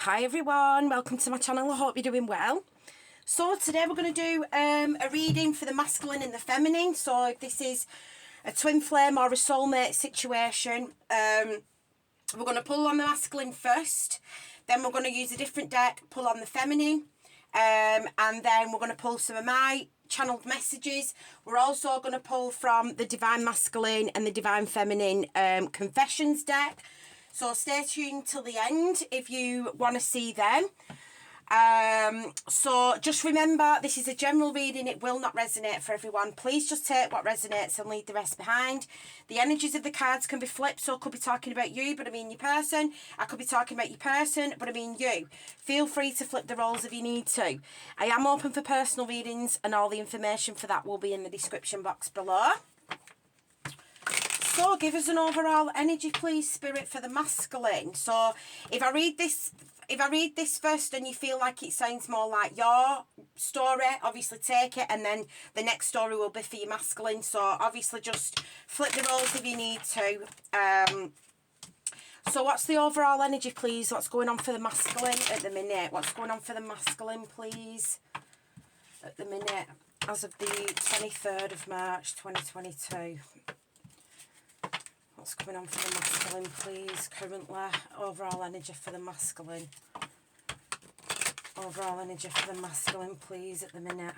Hi everyone, welcome to my channel. I hope you're doing well. So today we're going to do a reading for the masculine and the feminine. So if this is a twin flame or a soulmate situation, we're going to pull on the masculine first, then we're going to use a different deck, pull on the feminine, and then we're going to pull some of my channeled messages. We're also going to pull from the Divine Masculine and the Divine Feminine Confessions deck. So stay tuned till the end if you want to see them. So just remember, this is a general reading. It will not resonate for everyone. Please just take what resonates and leave the rest behind. The energies of the cards can be flipped, so I could be talking about you, but I mean your person. I could be talking about your person, but I mean you. Feel free to flip the roles if you need to. I am open for personal readings, and all the information for that will be in the description box below. So give us an overall energy, please, Spirit, for the masculine. So if I read this first and you feel like it sounds more like your story, obviously take it, and then the next story will be for your masculine. So obviously just flip the roles if you need to. So what's the overall energy, please? What's going on for the masculine at the minute? What's going on for the masculine, please, at the minute, as of the 23rd of March, 2022? What's going on for the masculine, please, currently? Overall energy for the masculine. Overall energy for the masculine, please, at the minute.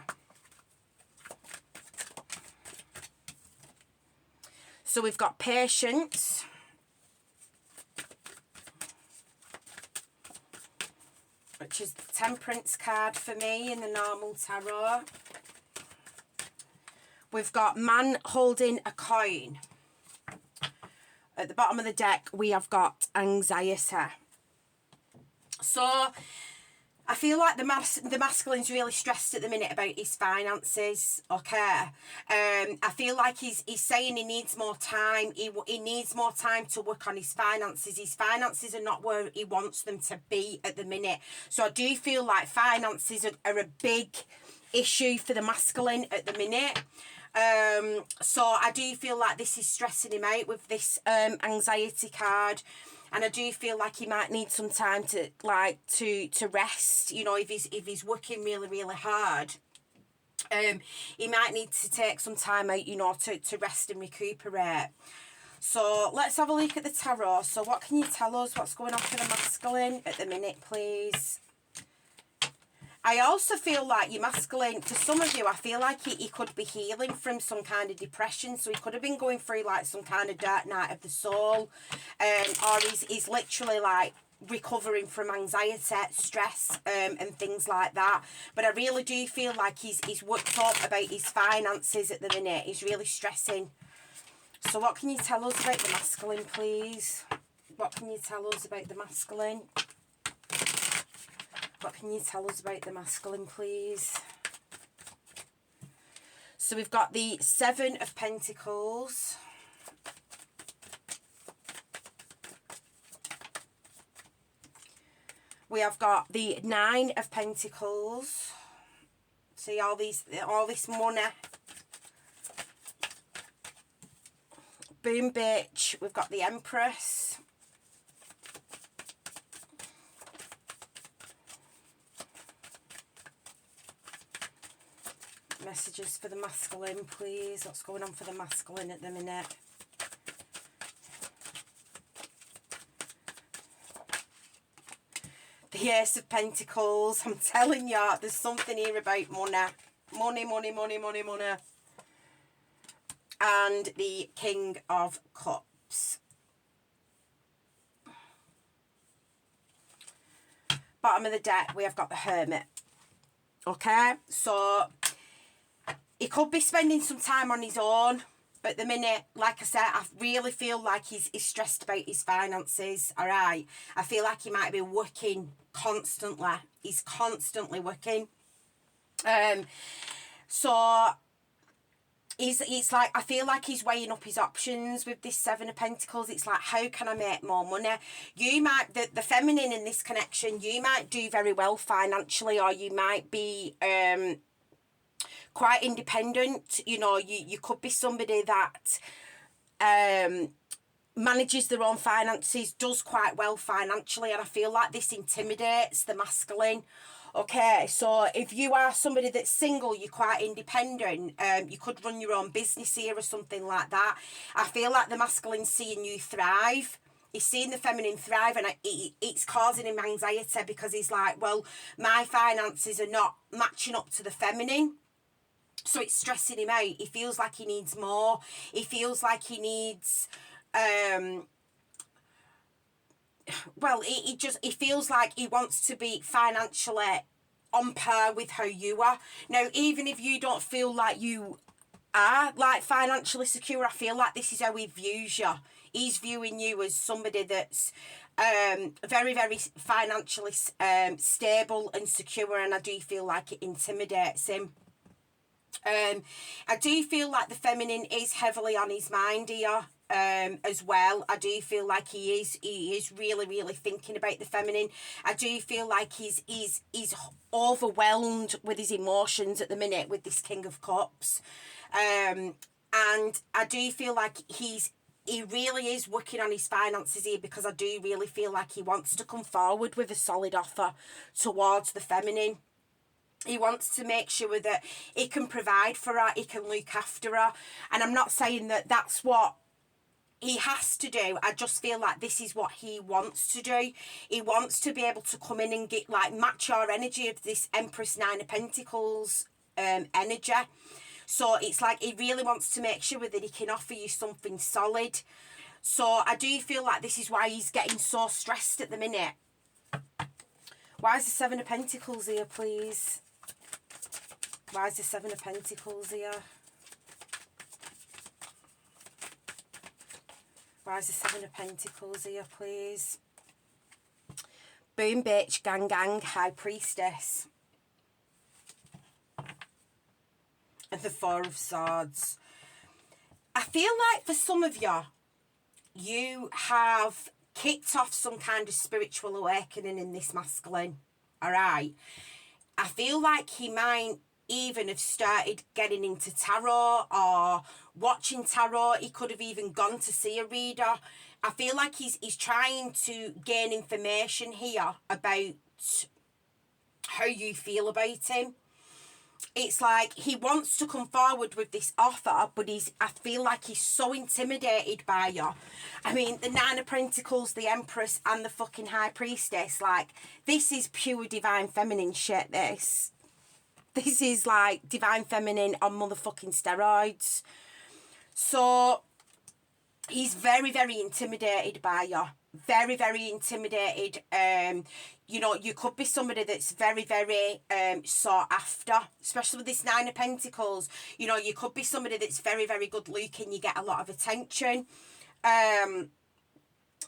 So we've got patience. Which is the Temperance card for me in the normal tarot. We've got man holding a coin. At the bottom of the deck, we have got anxiety. So, I feel like the masculine's really stressed at the minute about his finances, okay? I feel like he's saying he needs more time. He needs more time to work on his finances. His finances are not where he wants them to be at the minute. So, I do feel like finances are a big issue for the masculine at the minute. So I do feel like this is stressing him out with this anxiety card, and I do feel like he might need some time to to rest. You know, if he's working really hard, he might need to take some time out, you know, to rest and recuperate. So let's have a look at the tarot. So what can you tell us? What's going on for the masculine at the minute, please? I also feel like your masculine, for some of you, I feel like he could be healing from some kind of depression. So he could have been going through like some kind of dark night of the soul. Or he's literally like recovering from anxiety, stress, and things like that. But I really do feel like he's worked up about his finances at the minute. He's really stressing. So what can you tell us about the masculine, please? What can you tell us about the masculine? What can you tell us about the masculine, please? So we've got the Seven of Pentacles. We have got the Nine of Pentacles. See all this money. Boom, bitch. We've got the Empress. Messages for the masculine, please. What's going on for the masculine at the minute? The Ace of Pentacles. I'm telling you, there's something here about money. Money. And the King of Cups. Bottom of the deck, we have got the Hermit. Okay, so he could be spending some time on his own, but at the minute, like I said, I really feel like he's stressed about his finances, all right? I feel like he might be working constantly. He's constantly working. So it's like, I feel like he's weighing up his options with this Seven of Pentacles. It's like, how can I make more money? You might, the feminine in this connection, you might do very well financially, or you might be quite independent. You know, you could be somebody that manages their own finances, does quite well financially, and I feel like this intimidates the masculine. Okay, so if you are somebody that's single, you're quite independent, you could run your own business here or something like that. I feel like the masculine's seeing you thrive. He's seeing the feminine thrive, and it's causing him anxiety because he's like, well, my finances are not matching up to the feminine. So it's stressing him out. He feels like he needs more. He feels like he needs... well, he feels like he wants to be financially on par with how you are. Now, even if you don't feel like you are like financially secure, I feel like this is how he views you. He's viewing you as somebody that's very, very financially stable and secure, and I do feel like it intimidates him. I do feel like the feminine is heavily on his mind here. As well, I do feel like he is really, really thinking about the feminine. I do feel like he's overwhelmed with his emotions at the minute with this King of Cups, and I do feel like he really is working on his finances here, because I do really feel like he wants to come forward with a solid offer towards the feminine. He wants to make sure that he can provide for her, he can look after her, and I'm not saying that that's what he has to do. I just feel like this is what he wants to do. He wants to be able to come in and get, like, match your energy of this Empress Nine of Pentacles energy. So it's like he really wants to make sure that he can offer you something solid. So I do feel like this is why he's getting so stressed at the minute. Why is the Seven of Pentacles here, please? Why is the Seven of Pentacles here? Why is the Seven of Pentacles here, please? Boom, bitch, gang, gang, High Priestess. And the Four of Swords. I feel like for some of you, you have kicked off some kind of spiritual awakening in this masculine. All right? I feel like he might even have started getting into tarot or watching tarot. He could have even gone to see a reader. I feel like he's trying to gain information here about how you feel about him. It's like he wants to come forward with this offer, but I feel like he's so intimidated by you. I mean, the Nine of Pentacles, the Empress, and the fucking High Priestess, like, this is pure divine feminine shit, this. This is like divine feminine on motherfucking steroids. So he's very, very intimidated by you. Very, very intimidated. You know, you could be somebody that's very, very sought after, especially with this Nine of Pentacles. You know, you could be somebody that's very, very good looking. You get a lot of attention. And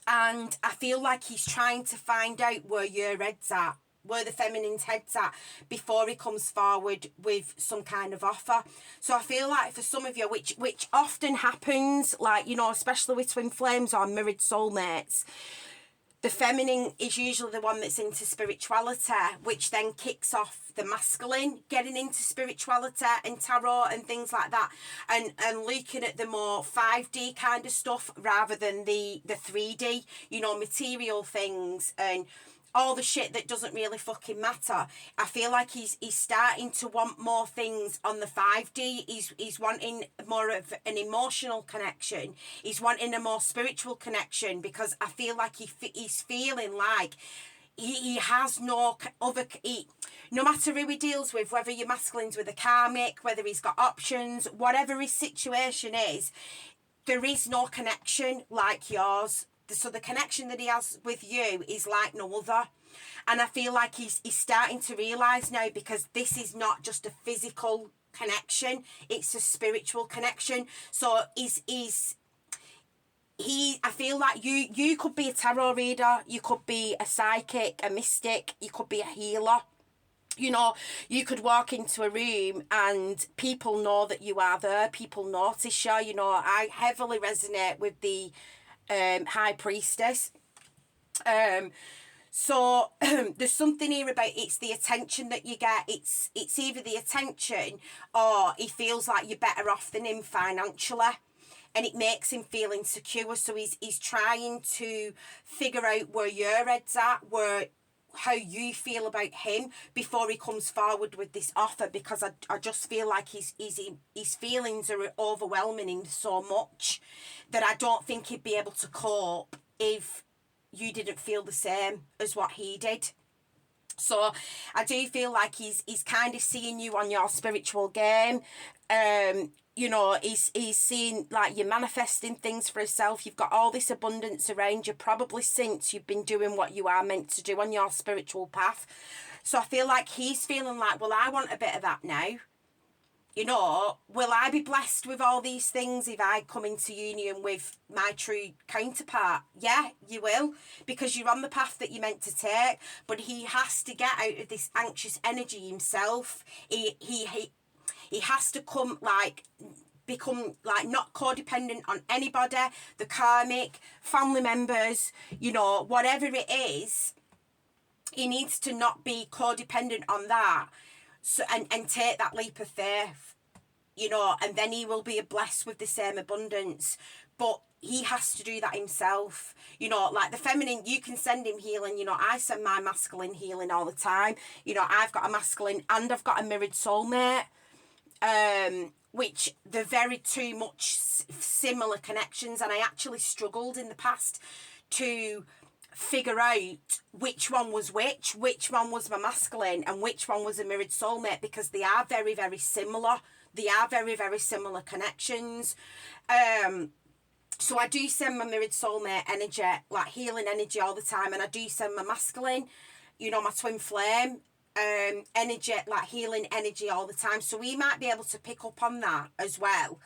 I feel like he's trying to find out where your head's at, where the feminine's head's at, before he comes forward with some kind of offer. So I feel like for some of you, which often happens, like, you know, especially with twin flames or mirrored soulmates, the feminine is usually the one that's into spirituality, which then kicks off the masculine getting into spirituality and tarot and things like that, and looking at the more 5D kind of stuff rather than the 3D, you know, material things and all the shit that doesn't really fucking matter. I feel like he's starting to want more things on the 5D. He's wanting more of an emotional connection. He's wanting a more spiritual connection, because I feel like he's feeling like he has no other... no matter who he deals with, whether you're masculines with a karmic, whether he's got options, whatever his situation is, there is no connection like yours. So the connection that he has with you is like no other. And I feel like he's starting to realise now, because this is not just a physical connection, it's a spiritual connection. So I feel like you could be a tarot reader, you could be a psychic, a mystic, you could be a healer. You know, you could walk into a room and people know that you are there, people notice you. You know, I heavily resonate with the High Priestess. So there's something here about it's the attention that you get. It's either the attention or he feels like you're better off than him financially. and it makes him feel insecure. So he's trying to figure out where your head's at, how you feel about him before he comes forward with this offer, because I just feel like his feelings are overwhelming him so much that I don't think he'd be able to cope if you didn't feel the same as what he did. So I do feel like he's kind of seeing you on your spiritual game. You know, he's seeing like you're manifesting things for yourself. You've got all this abundance around you, probably since you've been doing what you are meant to do on your spiritual path. So I feel like he's feeling like, well, I want a bit of that now. You know, will I be blessed with all these things if I come into union with my true counterpart? Yeah, you will, because you're on the path that you're meant to take. But he has to get out of this anxious energy himself. He has to become like not codependent on anybody, the karmic, family members, you know, whatever it is. He needs to not be codependent on that. So, and take that leap of faith, you know, and then he will be blessed with the same abundance. But he has to do that himself. You know, like the feminine, you can send him healing. You know, I send my masculine healing all the time. You know, I've got a masculine and I've got a mirrored soulmate, which they're very too much similar connections. And I actually struggled in the past to figure out which one was which one was my masculine and which one was a mirrored soulmate, because they are very, very similar. They are very, very similar connections. So I do send my mirrored soulmate energy, like healing energy all the time, and I do send my masculine, you know, my twin flame energy, like healing energy all the time. So we might be able to pick up on that as well.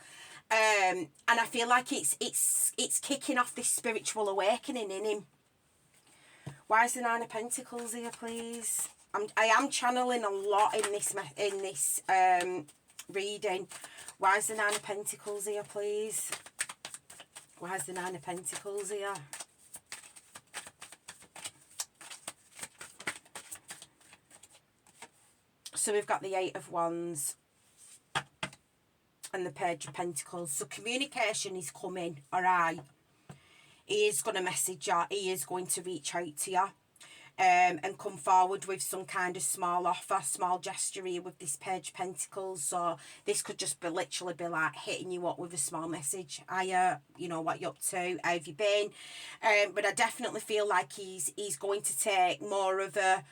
And I feel like it's kicking off this spiritual awakening in him. Why is the Nine of Pentacles here, please? I am channeling a lot in this reading. Why is the Nine of Pentacles here, please? Why is the Nine of Pentacles here? So we've got the Eight of Wands and the Page of Pentacles. So communication is coming, all right? He is going to message you. He is going to reach out to you and come forward with some kind of small offer, small gesture here with this Page of Pentacles. So this could just be literally be like hitting you up with a small message. Hiya, you know, what you up to? How have you been? But I definitely feel like he's going to take more of a,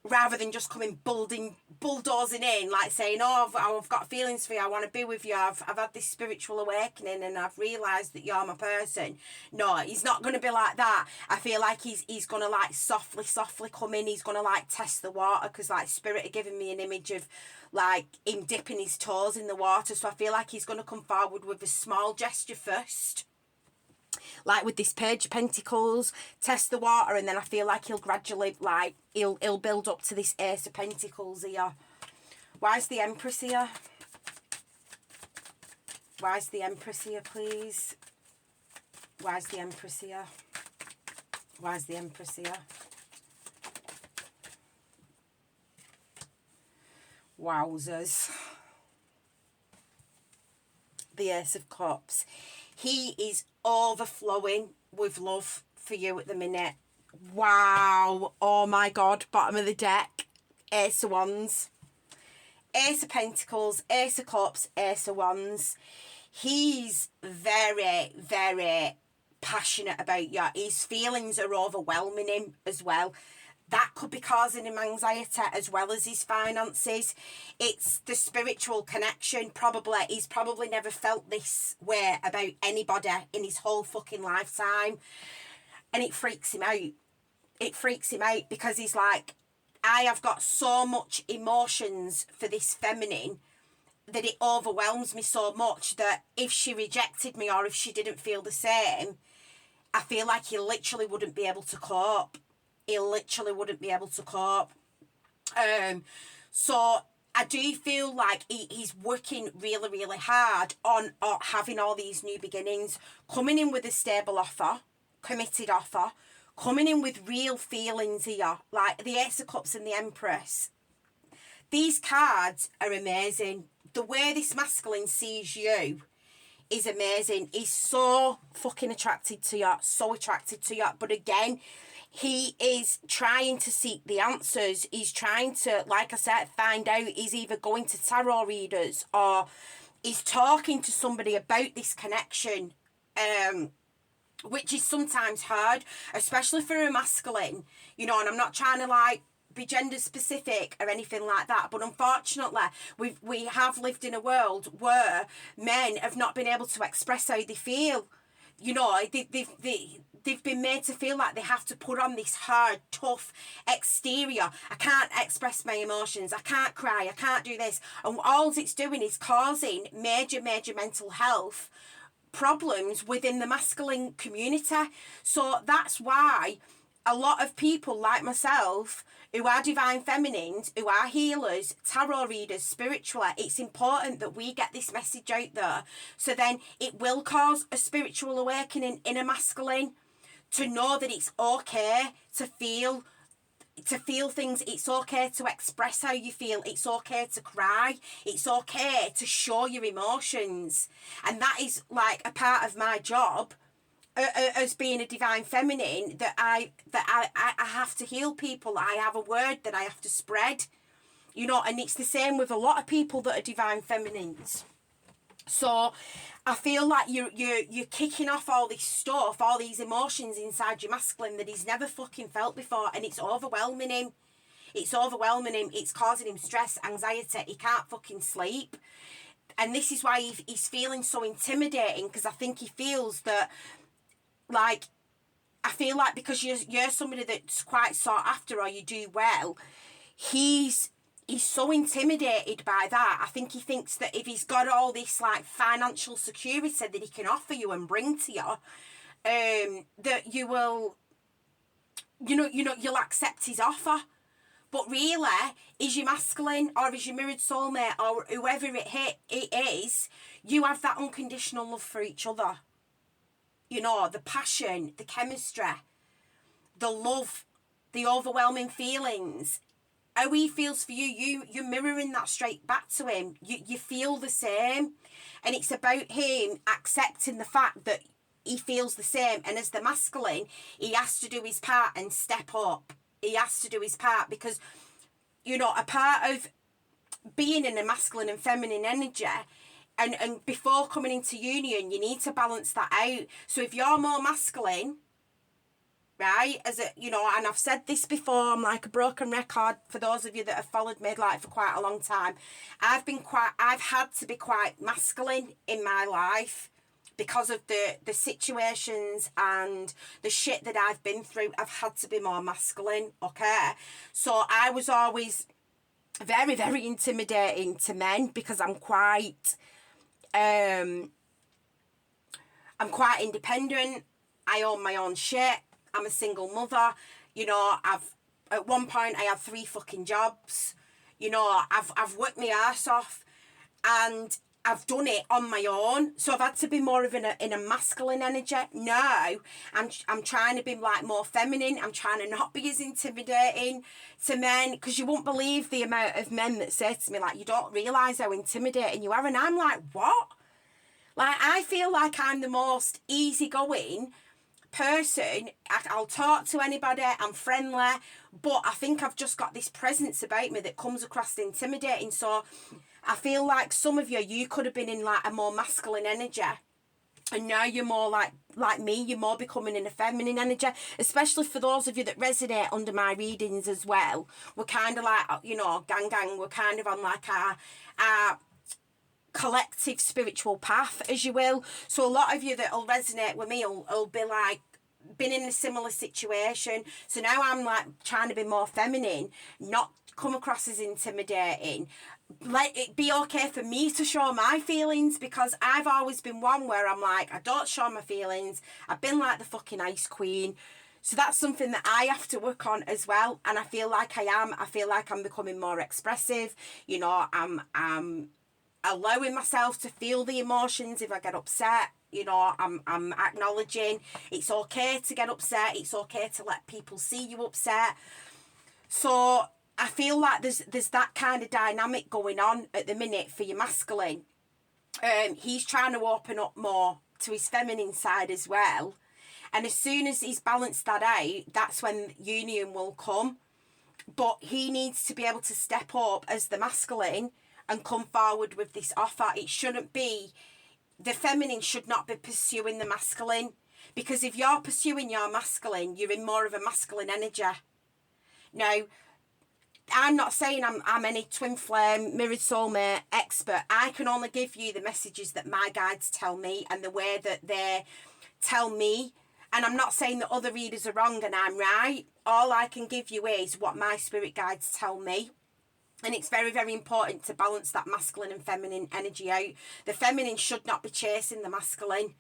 rather than just coming bulldozing in, like saying, oh, I've got feelings for you, I want to be with you, I've had this spiritual awakening and I've realised that you're my person. No, he's not going to be like that. I feel like he's going to like softly come in. He's going to like test the water, because like Spirit are giving me an image of like him dipping his toes in the water. So I feel like he's going to come forward with a small gesture first, like with this Page of Pentacles, test the water, and then I feel like he'll gradually, like, he'll build up to this Ace of Pentacles here. Why is the Empress here? Why is the Empress here, please? Why is the Empress here? Why is the Empress here? Wowzers. The Ace of Cups. He is overflowing with love for you at the minute. Wow. Oh my God. Bottom of the deck. Ace of Wands. Ace of Pentacles. Ace of Cups. Ace of Wands. He's very, very passionate about you. His feelings are overwhelming him as well. That could be causing him anxiety as well as his finances. It's the spiritual connection. Probably, he's probably never felt this way about anybody in his whole fucking lifetime. And it freaks him out. It freaks him out because he's like, I have got so much emotions for this feminine that it overwhelms me so much that if she rejected me or if she didn't feel the same, I feel like he literally wouldn't be able to cope. He literally wouldn't be able to cope. So I do feel like he's working really, really hard on having all these new beginnings, coming in with a stable offer, committed offer, coming in with real feelings here, like the Ace of Cups and the Empress. These cards are amazing. The way this masculine sees you is amazing. He's so fucking attracted to you, so attracted to you. But again, he is trying to seek the answers. He's trying to, like I said, find out. He's either going to tarot readers or he's talking to somebody about this connection, which is sometimes hard, especially for a masculine, you know, and I'm not trying to like be gender specific or anything like that, but unfortunately we have lived in a world where men have not been able to express how they feel. You know, they've been made to feel like they have to put on this hard, tough exterior. I can't express my emotions, I can't cry, I can't do this, and all it's doing is causing major mental health problems within the masculine community. So that's why a lot of people like myself who are divine feminines, who are healers, tarot readers, spiritually, it's important that we get this message out there. So then it will cause a spiritual awakening in a masculine to know that it's okay to feel things. It's okay to express how you feel. It's okay to cry. It's okay to show your emotions. And that is like a part of my job as being a divine feminine, that I have to heal people. I have a word that I have to spread, you know, and it's the same with a lot of people that are divine feminines. So I feel like you're kicking off all this stuff, all these emotions inside your masculine that he's never fucking felt before, and it's overwhelming him. It's overwhelming him. It's causing him stress, anxiety. He can't fucking sleep. And this is why he's feeling so intimidating, because I think he feels that, like, I feel like because you're somebody that's quite sought after or you do well, he's so intimidated by that. I think he thinks that if he's got all this like financial security that he can offer you and bring to you, that you will, you'll accept his offer. But really, is your masculine or is your mirrored soulmate or whoever it is, you have that unconditional love for each other. You know, the passion, the chemistry, the love, the overwhelming feelings. How he feels for you're mirroring that straight back to him. You feel the same. And it's about him accepting the fact that he feels the same. And as the masculine, he has to do his part and step up. He has to do his part because, you know, a part of being in a masculine and feminine energy, and before coming into union, you need to balance that out. So if you're more masculine, right, and I've said this before, I'm like a broken record for those of you that have followed me like for quite a long time. I've had to be quite masculine in my life because of the situations and the shit that I've been through. I've had to be more masculine, okay? So I was always very, very intimidating to men because I'm quite independent. I own my own shit. I'm a single mother. You know, at one point I had 3 fucking jobs. You know, I've worked my ass off and I've done it on my own. So I've had to be more of in a masculine energy. Now I'm trying to be like more feminine. I'm trying to not be as intimidating to men, because you won't believe the amount of men that say to me like, you don't realise how intimidating you are. And I'm like, what? Like, I feel like I'm the most easygoing person. I'll talk to anybody, I'm friendly, but I think I've just got this presence about me that comes across intimidating. So I feel like some of you could have been in like a more masculine energy, and now you're more like me, you're more becoming in a feminine energy, especially for those of you that resonate under my readings as well. We're kind of like, you know, gang, we're kind of on like our collective spiritual path, as you will. So a lot of you that will resonate with me will be like, been in a similar situation. So now I'm like trying to be more feminine, not come across as intimidating. Let it be okay for me to show my feelings, because I've always been one where I'm like, I don't show my feelings. I've been like the fucking ice queen. So that's something that I have to work on as well. And I feel like I am. I feel like I'm becoming more expressive. You know, I'm allowing myself to feel the emotions if I get upset. You know, I'm acknowledging it's okay to get upset. It's okay to let people see you upset. So I feel like there's that kind of dynamic going on at the minute for your masculine. He's trying to open up more to his feminine side as well. And as soon as he's balanced that out, that's when union will come. But he needs to be able to step up as the masculine and come forward with this offer. It shouldn't be, the feminine should not be pursuing the masculine. Because if you're pursuing your masculine, you're in more of a masculine energy. Now, I'm not saying I'm any twin flame, mirrored soulmate expert. I can only give you the messages that my guides tell me and the way that they tell me. And I'm not saying that other readers are wrong and I'm right. All I can give you is what my spirit guides tell me. And it's very, very important to balance that masculine and feminine energy out. The feminine should not be chasing the masculine,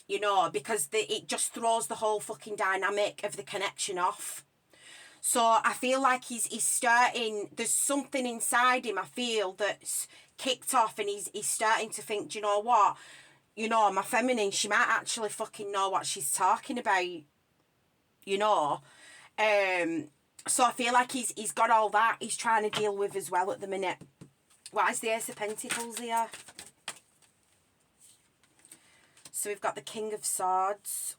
you know, because it just throws the whole fucking dynamic of the connection off. So I feel like he's starting, there's something inside him, I feel, that's kicked off, and he's starting to think, do you know what? You know, my feminine, she might actually fucking know what she's talking about, you know. So I feel like he's got all that he's trying to deal with as well at the minute. What is the Ace of Pentacles here? So we've got the King of Swords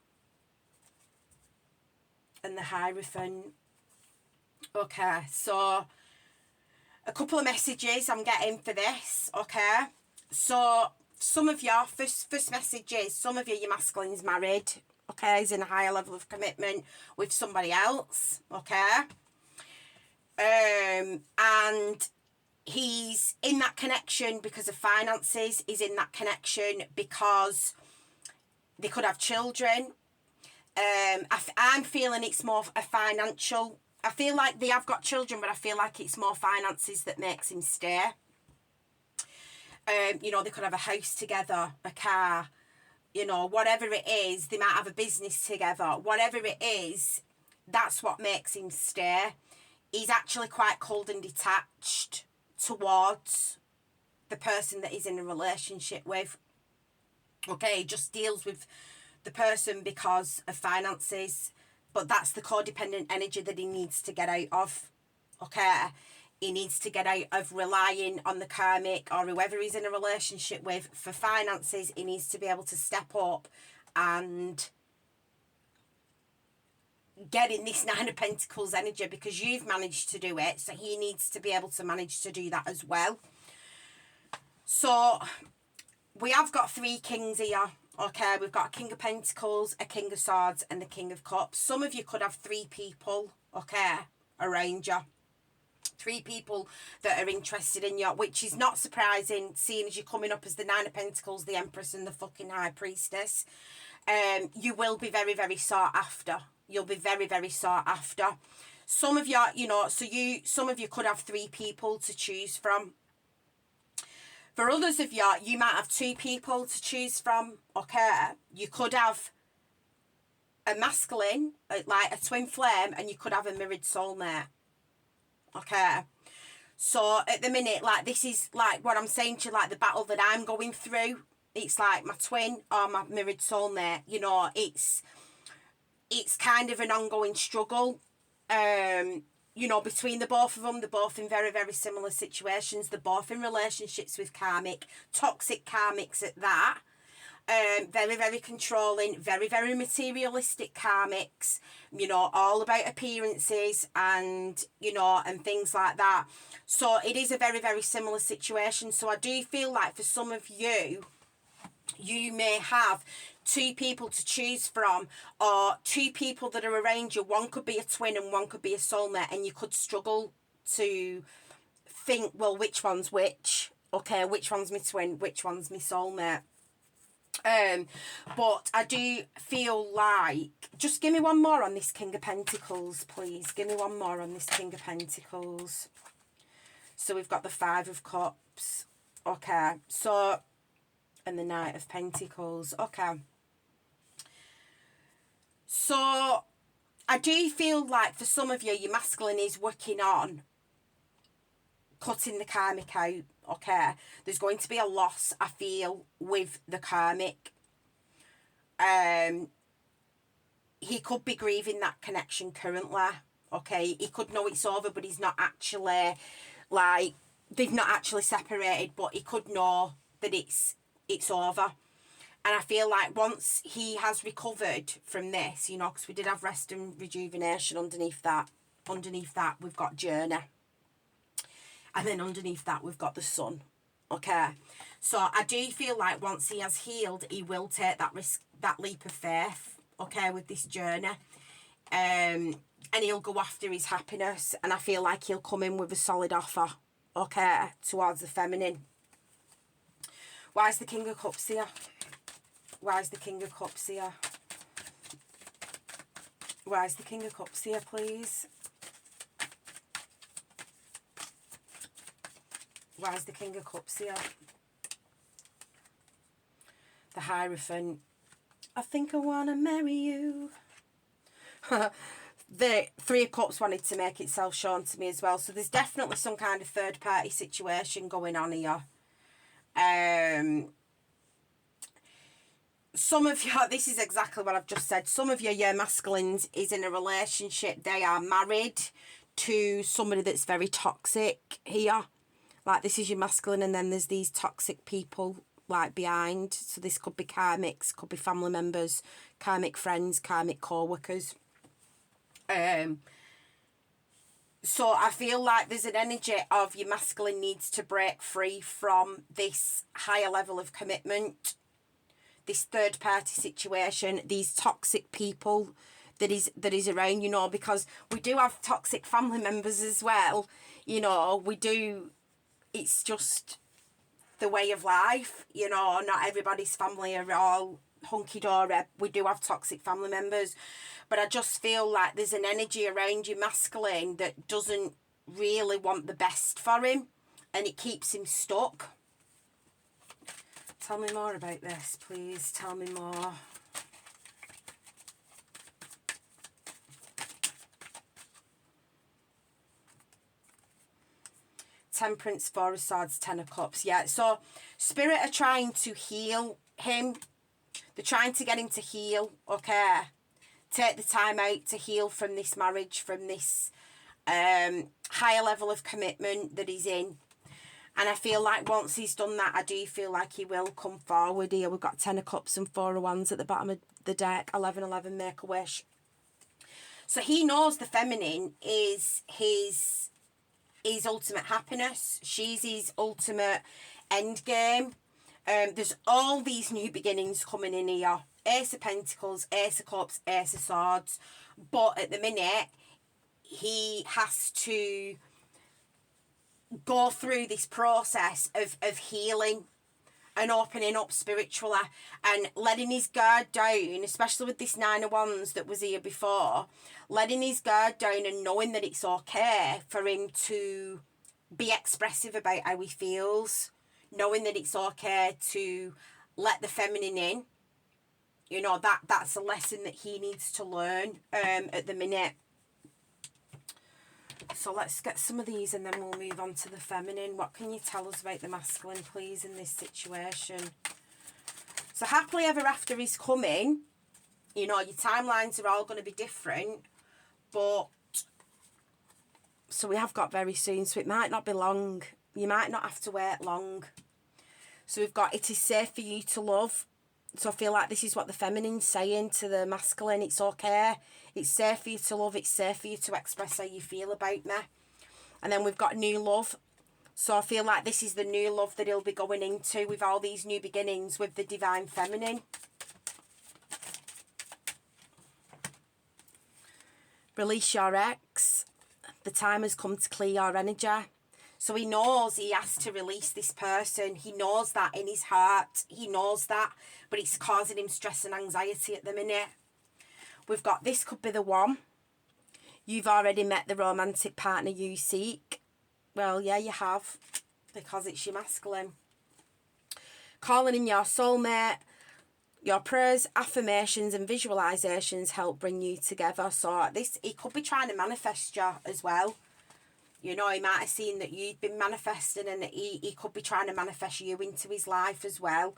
and the Hierophant. Okay, so a couple of messages I'm getting for this, okay? So some of your first messages, some of you, your masculine's married, okay? He's in a higher level of commitment with somebody else, okay? And he's in that connection because of finances. He's in that connection because they could have children. I'm feeling it's more a financial. I feel like they have got children, but I feel like it's more finances that makes him stay. You know, they could have a house together, a car, you know, whatever it is. They might have a business together. Whatever it is, that's what makes him stay. He's actually quite cold and detached towards the person that he's in a relationship with. Okay, he just deals with the person because of finances. But that's the codependent energy that he needs to get out of, okay? He needs to get out of relying on the karmic or whoever he's in a relationship with for finances. He needs to be able to step up and get in this Nine of Pentacles energy because you've managed to do it. So he needs to be able to manage to do that as well. So we have got three kings here. Okay, we've got a King of Pentacles, a King of Swords, and the King of Cups. Some of you could have three people, okay, around you. Three people that are interested in you, which is not surprising, seeing as you're coming up as the Nine of Pentacles, the Empress, and the fucking High Priestess. You will be very, very sought after. You'll be very, very sought after. Some of you, you know, some of you could have three people to choose from. For others of you, you might have two people to choose from, okay? You could have a masculine, like a twin flame, and you could have a mirrored soulmate, okay? So at the minute, like, this is like what I'm saying to you, like the battle that I'm going through. It's like my twin or my mirrored soulmate, you know, it's kind of an ongoing struggle. You know, between the both of them, they're both in very, very similar situations. They're both in relationships with karmic, toxic karmics at that. Very, very controlling, very, very materialistic karmics, you know, all about appearances and, you know, and things like that. So it is a very, very similar situation. So I do feel like for some of you, you may have two people to choose from, or two people that are around you. One could be a twin and one could be a soulmate, and you could struggle to think, well, which one's which? Okay, which one's my twin? Which one's my soulmate? But I do feel like, just give me one more on this King of Pentacles, please. Give me one more on this King of Pentacles. So we've got the Five of Cups. Okay, so, and the Knight of Pentacles. Okay. So I do feel like for some of you, your masculine is working on cutting the karmic out, okay? There's going to be a loss, I feel, with the karmic. He could be grieving that connection currently, okay? He could know it's over, but he's not actually, like, they've not actually separated, but he could know that it's over. And I feel like once he has recovered from this, you know, because we did have rest and rejuvenation underneath that. Underneath that, we've got journey. And then underneath that, we've got the sun. Okay. So I do feel like once he has healed, he will take that risk, that leap of faith, okay, with this journey. And he'll go after his happiness. And I feel like he'll come in with a solid offer, okay, towards the feminine. Why is the King of Cups here? Why is the King of Cups here? Why is the King of Cups here, please? Why is the King of Cups here? The Hierophant. I think I want to marry you. The Three of Cups wanted to make itself shown to me as well. So there's definitely some kind of third party situation going on here. Some of you, this is exactly what I've just said. Some of you, your masculines is in a relationship. They are married to somebody that's very toxic here. Like, this is your masculine, and then there's these toxic people, like, behind. So this could be karmics, could be family members, karmic friends, karmic co-workers. So I feel like there's an energy of your masculine needs to break free from this higher level of commitment, this third party situation, these toxic people that is around, you know, because we do have toxic family members as well, you know, we do. It's just the way of life, you know, not everybody's family are all hunky-dory. We do have toxic family members. But I just feel like there's an energy around you masculine that doesn't really want the best for him. And it keeps him stuck. Tell me more about this, please. Tell me more. Temperance, Four of Swords, Ten of Cups. Yeah, so Spirit are trying to heal him. They're trying to get him to heal, okay? Take the time out to heal from this marriage, from this higher level of commitment that he's in. And I feel like once he's done that, I do feel like he will come forward here. We've got Ten of Cups and Four of Wands at the bottom of the deck. 1111, make a wish. So he knows the feminine is his ultimate happiness. She's his ultimate end game. There's all these new beginnings coming in here. Ace of Pentacles, Ace of Cups, Ace of Swords. But at the minute, he has to go through this process of healing and opening up spiritually and letting his guard down, especially with this Nine of Wands that was here before, letting his guard down and knowing that it's okay for him to be expressive about how he feels, knowing that it's okay to let the feminine in. You know, that's a lesson that he needs to learn at the minute. So let's get some of these and then we'll move on to the feminine. What can you tell us about the masculine, please, in this situation? So happily ever after is coming. You know, your timelines are all going to be different. But, so we have got very soon. So it might not be long. You might not have to wait long. So we've got, it is safe for you to love. So I feel like this is what the feminine's saying to the masculine. It's okay. It's safe for you to love. It's safe for you to express how you feel about me. And then we've got new love. So I feel like this is the new love that he'll be going into with all these new beginnings with the divine feminine. Release your ex. The time has come to clear your energy. So he knows he has to release this person. He knows that in his heart. He knows that. But it's causing him stress and anxiety at the minute. We've got, this could be the one. You've already met the romantic partner you seek. Well, yeah, you have. Because it's your masculine. Calling in your soulmate. Your prayers, affirmations and visualizations help bring you together. So this, he could be trying to manifest you as well. You know, he might have seen that you've been manifesting and he could be trying to manifest you into his life as well.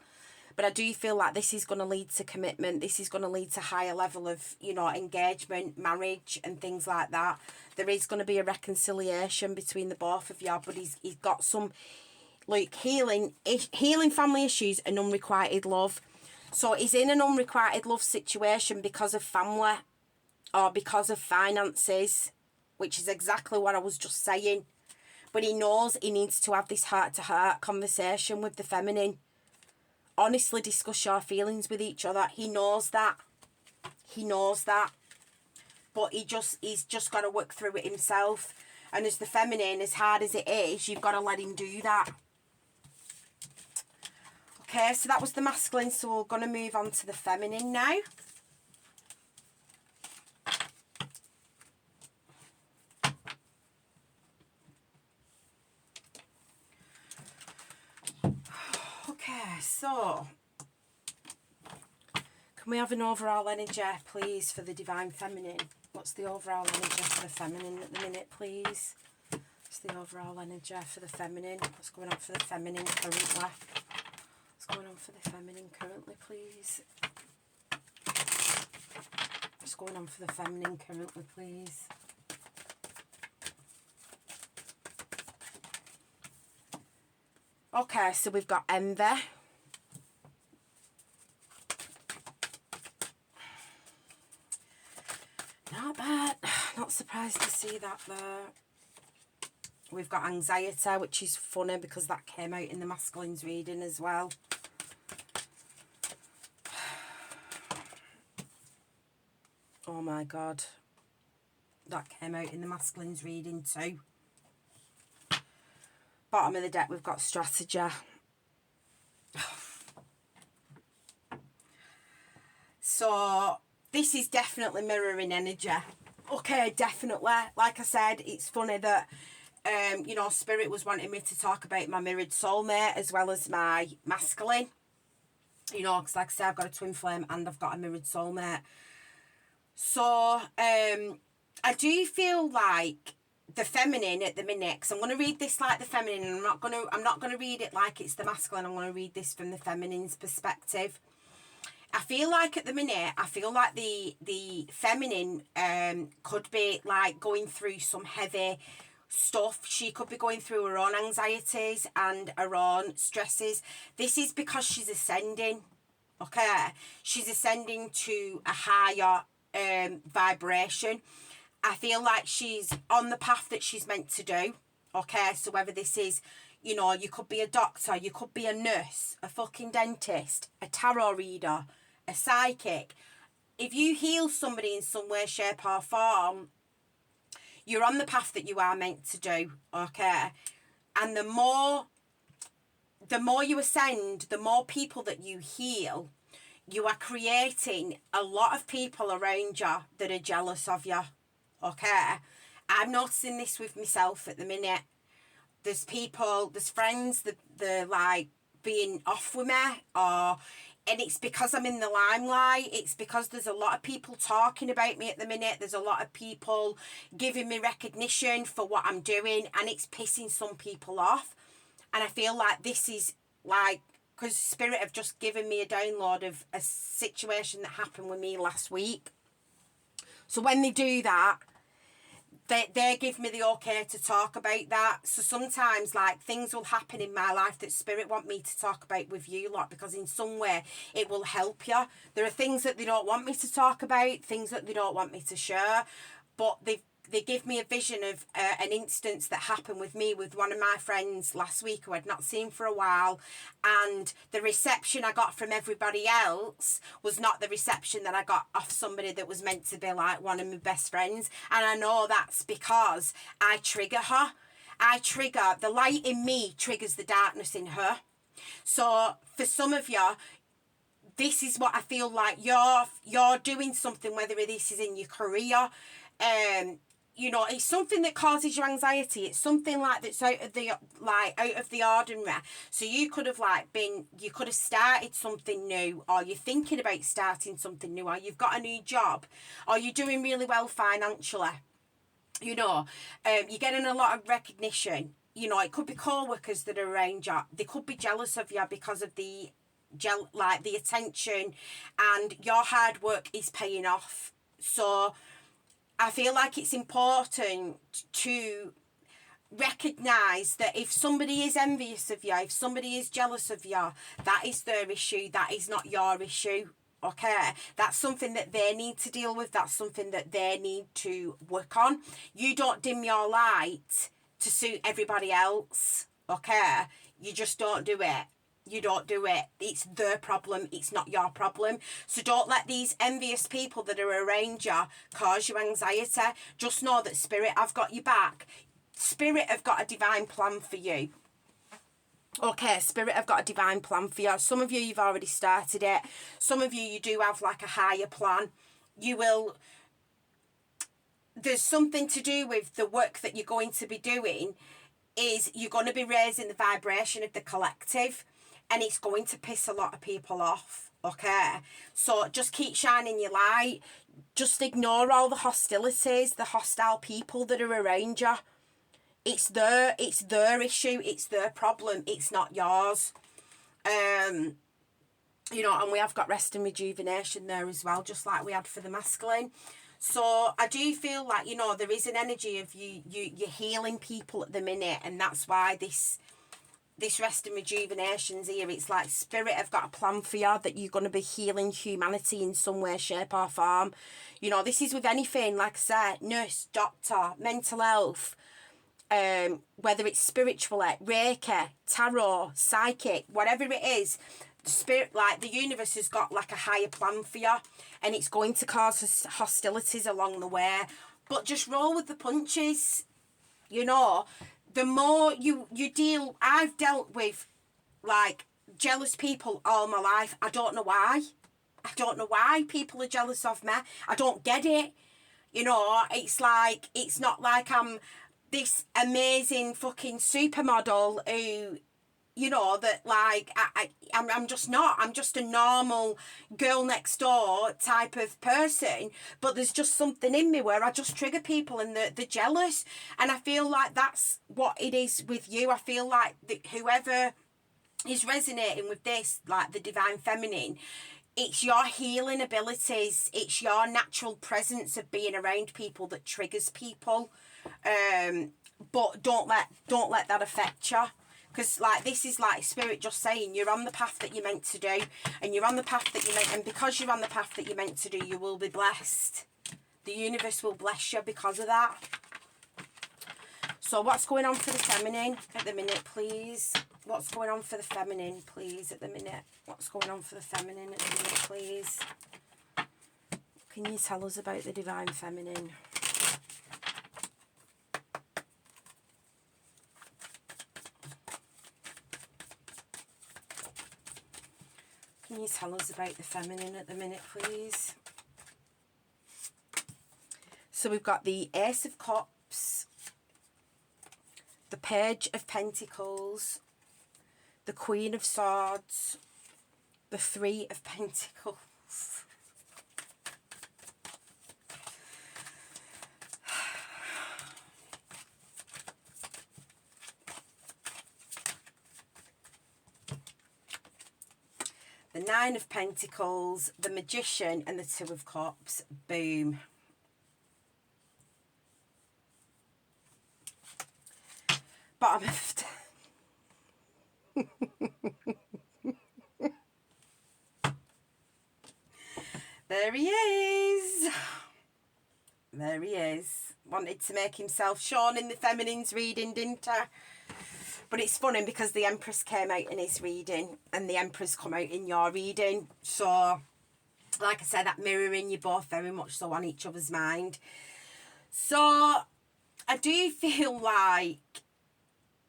But I do feel like this is going to lead to commitment. This is going to lead to higher level of, you know, engagement, marriage and things like that. There is going to be a reconciliation between the both of you. But he's got some... Look, healing family issues and unrequited love. So he's in an unrequited love situation because of family or because of finances, which is exactly what I was just saying. But he knows he needs to have this heart-to-heart conversation with the feminine. Honestly discuss your feelings with each other. He knows that. He knows that. But he's just got to work through it himself. And as the feminine, as hard as it is, you've got to let him do that. Okay, so that was the masculine, so we're going to move on to the feminine now. Okay, so can we have an overall energy, please, for the divine feminine? What's the overall energy for the feminine at the minute, please? What's the overall energy for the feminine? What's going on for the feminine currently? What's going on for the feminine currently, please? What's going on for the feminine currently, please? Okay, so we've got envy. Not bad. Not surprised to see that there. We've got anxiety, which is funny because that came out in the masculine's reading as well. Oh my God. That came out in the masculine's reading too. Bottom of the deck, we've got strategy. So this is definitely mirroring energy. Okay, definitely. Like I said, it's funny that, you know, Spirit was wanting me to talk about my mirrored soulmate as well as my masculine. You know, because like I said, I've got a twin flame and I've got a mirrored soulmate. So, I do feel like the feminine at the minute, because I'm going to read this like the feminine, and I'm not going to read it like it's the masculine. I'm going to read this from the feminine's perspective. I feel like at the minute, I feel like the feminine could be like going through some heavy stuff. She could be going through her own anxieties and her own stresses. This is because she's ascending. Okay, she's ascending to a higher vibration. I feel like she's on the path that she's meant to do. Okay, so whether this is, you know, you could be a doctor, you could be a nurse, a fucking dentist, a tarot reader, a psychic. If you heal somebody in some way, shape or form, you're on the path that you are meant to do. Okay, and the more you ascend, the more people that you heal, you are creating a lot of people around you that are jealous of you. Okay, I'm noticing this with myself at the minute. There's people, there's friends that they're like being off with me, and it's because I'm in the limelight. It's because there's a lot of people talking about me at the minute. There's a lot of people giving me recognition for what I'm doing, and it's pissing some people off. And I feel like this is like, because Spirit have just given me a download of a situation that happened with me last week. So when they do that, they give me the okay to talk about that. So sometimes, like, things will happen in my life that Spirit want me to talk about with you lot, because in some way it will help you. There are things that they don't want me to talk about, things that they don't want me to share, but they give me a vision of an instance that happened with me with one of my friends last week who I'd not seen for a while, and the reception I got from everybody else was not the reception that I got off somebody that was meant to be like one of my best friends. And I know that's because I trigger her. The light in me triggers the darkness in her. So for some of you, this is what I feel like you're doing something, whether this is in your career, you know, it's something that causes you anxiety. It's something like that's out of the ordinary. So you could have started something new, or you're thinking about starting something new, or you've got a new job, or you're doing really well financially. You know, you're getting a lot of recognition. You know, it could be co-workers that are around you. They could be jealous of you because of the attention, and your hard work is paying off. So I feel like it's important to recognise that if somebody is envious of you, if somebody is jealous of you, that is their issue. That is not your issue. Okay, that's something that they need to deal with. That's something that they need to work on. You don't dim your light to suit everybody else. Okay, you just don't do it. You don't do it. It's their problem. It's not your problem. So don't let these envious people that are around you cause you anxiety. Just know that Spirit, I've got your back. Spirit have got a divine plan for you. Okay, Spirit have got a divine plan for you. Some of you, you've already started it. Some of you, you do have like a higher plan. You will... There's something to do with the work that you're going to be doing is you're going to be raising the vibration of the collective, and it's going to piss a lot of people off. Okay, so just keep shining your light. Just ignore all the hostilities, the hostile people that are around you. It's their issue, it's their problem, it's not yours. You know, and we have got rest and rejuvenation there as well, just like we had for the masculine. So I do feel like, you know, there is an energy of you're healing people at the minute, and that's why this rest and rejuvenation's here. It's like Spirit have got a plan for you, that you're going to be healing humanity in some way, shape or form. You know, this is with anything, like I said, nurse, doctor, mental health, whether it's spiritual, Reiki, tarot, psychic, whatever it is, the spirit, like the universe has got like a higher plan for you, and it's going to cause hostilities along the way. But just roll with the punches. You know, the more you deal, I've dealt with like jealous people all my life. I don't know why. I don't know why people are jealous of me. I don't get it. You know, it's like, it's not like I'm this amazing fucking supermodel who, you know, that like, I'm just not. I'm just a normal girl next door type of person. But there's just something in me where I just trigger people, and they're jealous. And I feel like that's what it is with you. I feel like that whoever is resonating with this, like the divine feminine, it's your healing abilities. It's your natural presence of being around people that triggers people. But don't let that affect you, because like this is like Spirit just saying you're on the path that you're meant to do, and you're on the path that you're meant, and because you're on the path that you're meant to do, you will be blessed. The universe will bless you because of that. So what's going on for the feminine at the minute, please? What's going on for the feminine, please, at the minute? What's going on for the feminine at the minute, please? Can you tell us about the divine feminine? Can you tell us about the feminine at the minute, please? So we've got the Ace of Cups, the Page of Pentacles, the Queen of Swords, the Three of Pentacles. The Nine of Pentacles, the Magician, and the Two of Cups. Boom. Bottom of... There he is. There he is. Wanted to make himself shown in the feminine's reading, didn't I? But it's funny because the Empress came out in his reading and the Empress come out in your reading. So, like I said, that mirroring, you're both very much so on each other's mind. So, I do feel like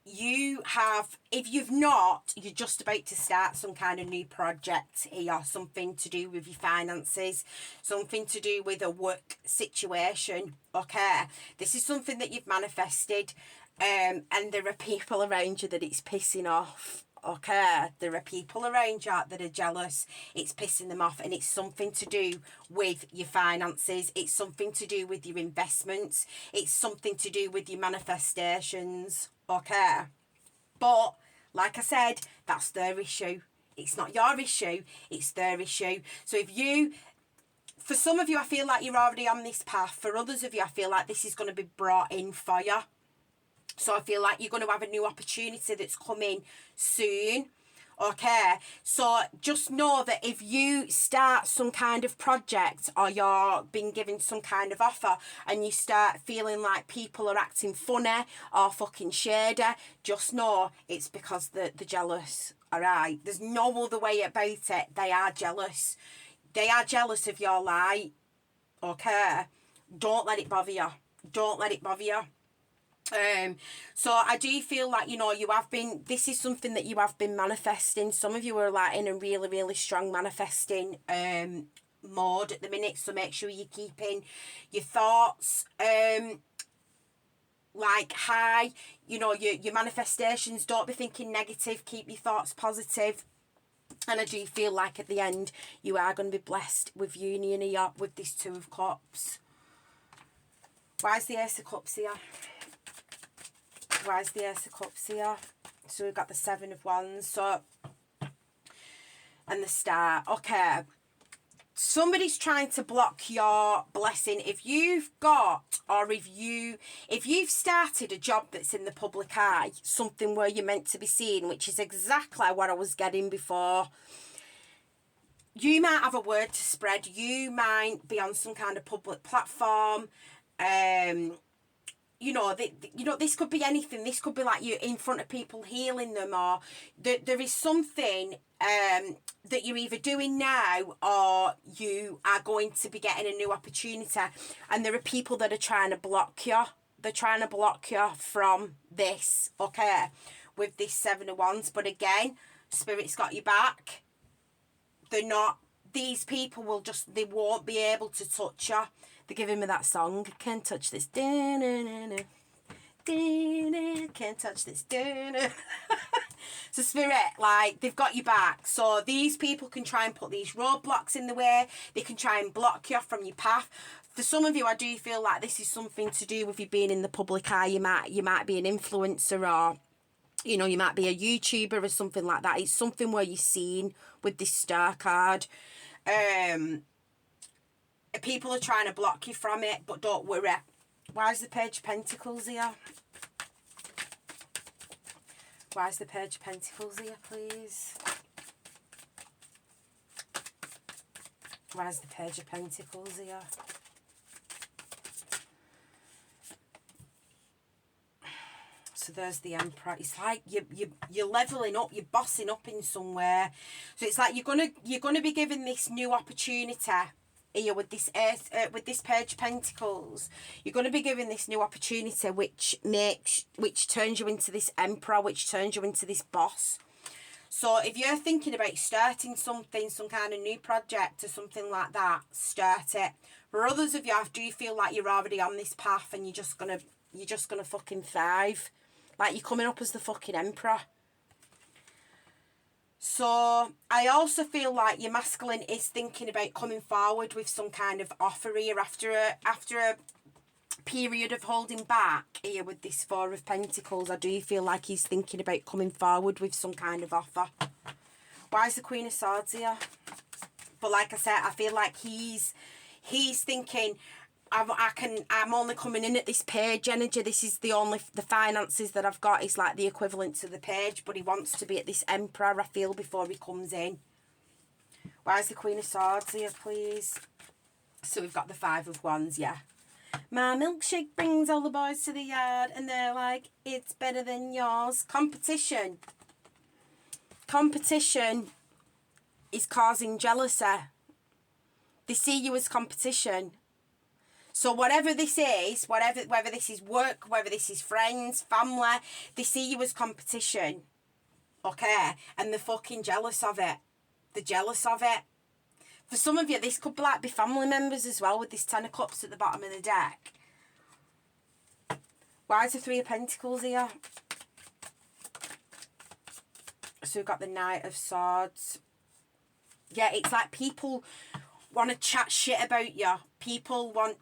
you have, if you've not, you're just about to start some kind of new project here, something to do with your finances, something to do with a work situation, okay? This is something that you've manifested, and there are people around you that it's pissing off, okay? There are people around you that are jealous, it's pissing them off, and it's something to do with your finances, it's something to do with your investments, it's something to do with your manifestations, okay? But like I said, that's their issue. It's not your issue, it's their issue. So if you, for some of you, I feel like you're already on this path. For others of you, I feel like this is going to be brought in for you. So I feel like you're going to have a new opportunity that's coming soon. Okay, so just know that if you start some kind of project or you're being given some kind of offer and you start feeling like people are acting funny or fucking shady, just know it's because they're jealous, alright? There's no other way about it. They are jealous. They are jealous of your light, okay? Don't let it bother you. Don't let it bother you. So I do feel like, you know, you have been, this is something that you have been manifesting. Some of you are like in a really, really strong manifesting mode at the minute. So make sure you're keeping your thoughts like high, you know, your manifestations. Don't be thinking negative. Keep your thoughts positive. And I do feel like at the end you are going to be blessed with union here with this Two of Cups. Why is the Ace of Cups here? Why is the Ace of Cups here? So we've got the Seven of Wands, so, and the Star. Okay, somebody's trying to block your blessing. If you've got, or if you've started a job that's in the public eye, something where you're meant to be seen, which is exactly what I was getting before. You might have a word to spread. You might be on some kind of public platform. You know, this could be anything. This could be like you in front of people healing them, or there is something that you're either doing now or you are going to be getting a new opportunity. And there are people that are trying to block you. They're trying to block you from this, okay, with this Seven of Wands. But again, Spirit's got your back. They're not, these people will just, they won't be able to touch you. They're giving me that song, Can't Touch This. Can't touch this. So Spirit, like, they've got your back. So these people can try and put these roadblocks in the way. They can try and block you off from your path. For some of you, I do feel like this is something to do with you being in the public eye. You might be an influencer, or, you know, you might be a YouTuber or something like that. It's something where you're seen with this Star card. People are trying to block you from it, but don't worry. Why is the Page of Pentacles here? Why is the Page of Pentacles here, please? Why is the Page of Pentacles here? So there's the Emperor. It's like you're leveling up, you're bossing up in somewhere. So it's like you're gonna be given this new opportunity here with this Page of Pentacles. You're going to be given this new opportunity which turns you into this Emperor, which turns you into this boss. So if you're thinking about starting something, some kind of new project or something like that, start it. For others of you, I do feel like you're already on this path and you're just gonna fucking thrive. Like you're coming up as the fucking Emperor. So I also feel like your masculine is thinking about coming forward with some kind of offer here after a period of holding back here with this Four of Pentacles. I do feel like he's thinking about coming forward with some kind of offer. Why is the Queen of Swords here? But like I said, I feel like he's thinking, I'm only coming in at this Page energy. This is the finances that I've got is like the equivalent to the Page, but he wants to be at this Emperor, I feel, before he comes in. Why is the Queen of Swords here, please? So we've got the Five of Wands, yeah. My milkshake brings all the boys to the yard and they're like, it's better than yours. Competition. Competition is causing jealousy. They see you as competition. So whatever this is, whether this is work, whether this is friends, family, they see you as competition. Okay? And they're fucking jealous of it. They're jealous of it. For some of you, this could be family members as well with this Ten of Cups at the bottom of the deck. Why is the Three of Pentacles here? So we've got the Knight of Swords. Yeah, it's like people want to chat shit about you. People are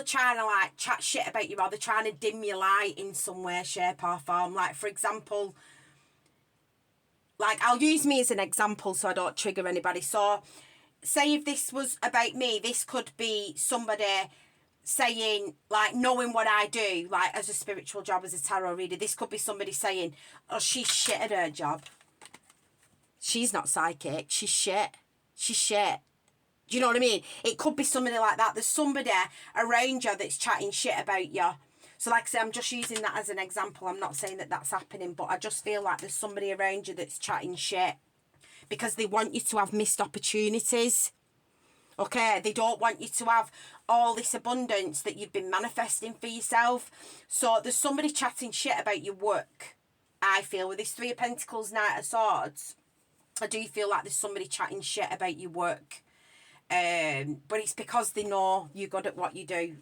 trying to like chat shit about you, or they're trying to dim your light in some way, shape or form. Like, for example, like, I'll use me as an example so I don't trigger anybody. So say if this was about me, this could be somebody saying, like, knowing what I do, like, as a spiritual job, as a tarot reader. This could be somebody saying, oh, she's shit at her job. She's not psychic. She's shit. She's shit. Do you know what I mean? It could be somebody like that. There's somebody around you that's chatting shit about you. So like I say, I'm just using that as an example. I'm not saying that that's happening, but I just feel like there's somebody around you that's chatting shit because they want you to have missed opportunities. Okay, they don't want you to have all this abundance that you've been manifesting for yourself. So there's somebody chatting shit about your work, I feel. With this Three of Pentacles, Knight of Swords, I do feel like there's somebody chatting shit about your work. But it's because they know you're good at what you do.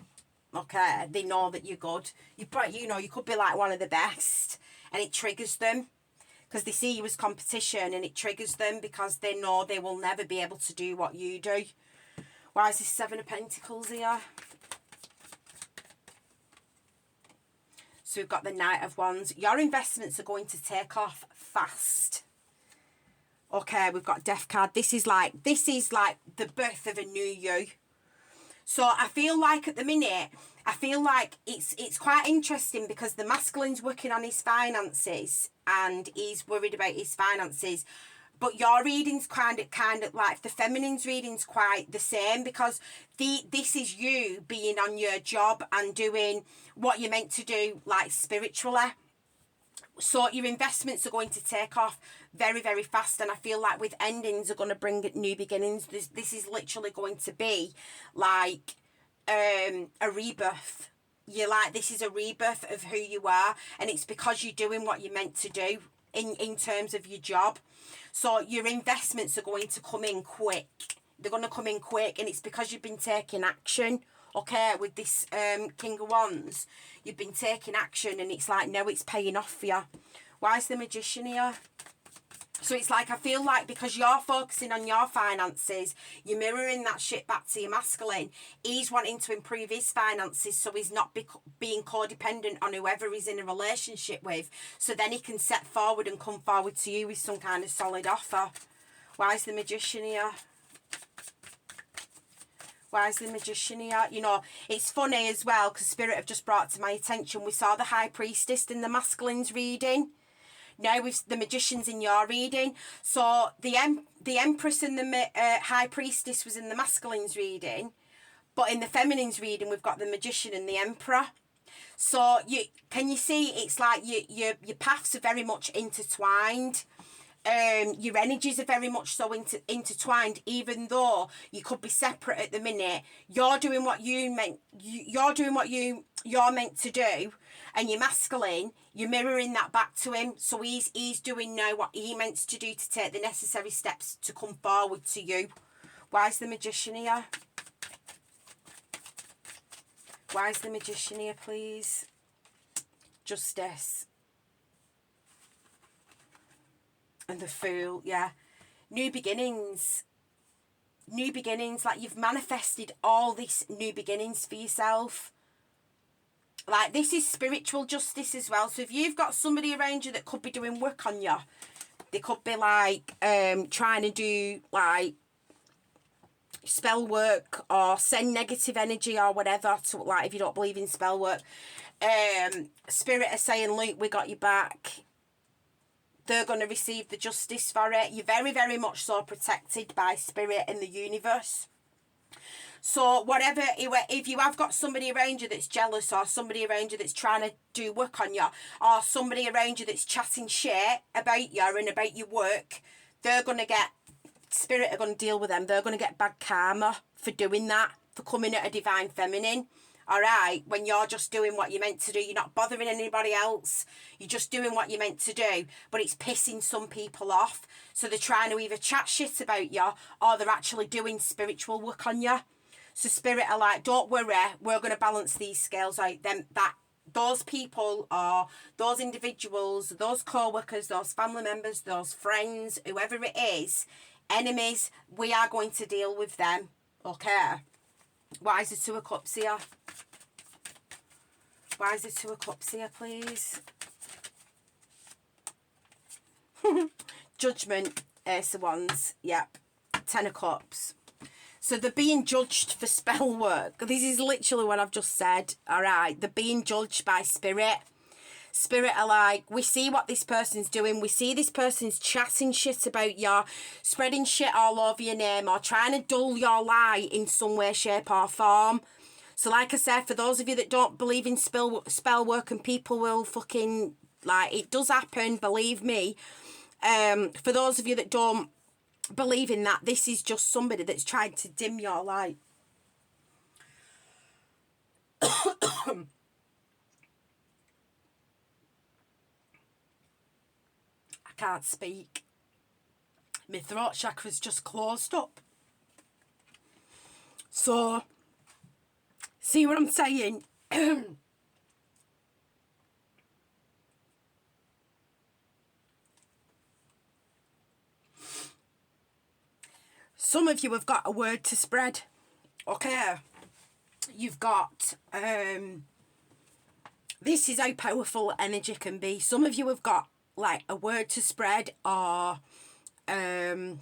Okay, they know that you're good. You could be like one of the best, and it triggers them because they see you as competition, and it triggers them because they know they will never be able to do what you do. Why is this Seven of Pentacles here? So we've got the Knight of Wands. Your investments are going to take off fast. Okay, we've got Death card. This is like the birth of a new you. So I feel like at the minute, I feel like it's quite interesting because the masculine's working on his finances and he's worried about his finances. But your reading's kind of like the feminine's reading's quite the same because this is you being on your job and doing what you're meant to do, like spiritually. So your investments are going to take off very, very fast. And I feel like with endings are going to bring new beginnings. This is literally going to be like a rebirth. You're like, this is a rebirth of who you are. And it's because you're doing what you're meant to do in terms of your job. So your investments are going to come in quick. They're going to come in quick. And it's because you've been taking action. Okay, with this King of Wands, you've been taking action and it's like, no, it's paying off for you. Why is the Magician here? So it's like, I feel like because you're focusing on your finances, you're mirroring that shit back to your masculine. He's wanting to improve his finances so he's not being codependent on whoever he's in a relationship with. So then he can set forward and come forward to you with some kind of solid offer. Why is the Magician here? Why is the Magician here? You know, it's funny as well because Spirit have just brought to my attention. We saw the High Priestess in the masculine's reading. Now we've the Magician's in your reading. So the Empress and the High Priestess was in the masculine's reading. But in the feminine's reading, we've got the Magician and the Emperor. So can you see it's like your paths are very much intertwined. Your energies are very much so intertwined, even though you could be separate at the minute. You're doing what you're meant to do, and your masculine, you're mirroring that back to him. So he's doing now what he meant to do to take the necessary steps to come forward to you. Why is the Magician here? Why is the Magician here, please? Justice. And the Fool, yeah. New beginnings. New beginnings. Like you've manifested all this new beginnings for yourself. Like this is spiritual justice as well. So if you've got somebody around you that could be doing work on you. They could be like trying to do like spell work or send negative energy or whatever. To, like if you don't believe in spell work. Spirit are saying, look, we got you back. They're going to receive the justice for it. You're very, very much so protected by Spirit in the universe. So whatever, if you have got somebody around you that's jealous or somebody around you that's trying to do work on you or somebody around you that's chatting shit about you and about your work, they're going to get, Spirit are going to deal with them. They're going to get bad karma for doing that, for coming at a divine feminine. All right, when you're just doing what you're meant to do, you're not bothering anybody else. You're just doing what you're meant to do, but it's pissing some people off. So they're trying to either chat shit about you or they're actually doing spiritual work on you. So Spirit are like, don't worry, we're going to balance these scales out. Those people or those individuals, those co-workers, those family members, those friends, whoever it is, enemies, we are going to deal with them. Okay. Why is the Two of Cups here? Why is the Two of Cups here, please? Judgment, Ace of Wands, yep. 10 of Cups. So they're being judged for spell work. This is literally what I've just said. All right. They're being judged by spirit. Spirit are like, we see what this person's doing. We see this person's chatting shit about you, spreading shit all over your name, or trying to dull your light in some way, shape or form. So like I said, for those of you that don't believe in spell work, and people will fucking, like, it does happen, believe me. For those of you that don't believe in that, this is just somebody that's trying to dim your light. I can't speak. My throat chakra's just closed up. So, see what I'm saying? Some of you have got a word to spread. Okay. You've got, this is how powerful energy can be. Some of you have got, like, a word to spread, or you're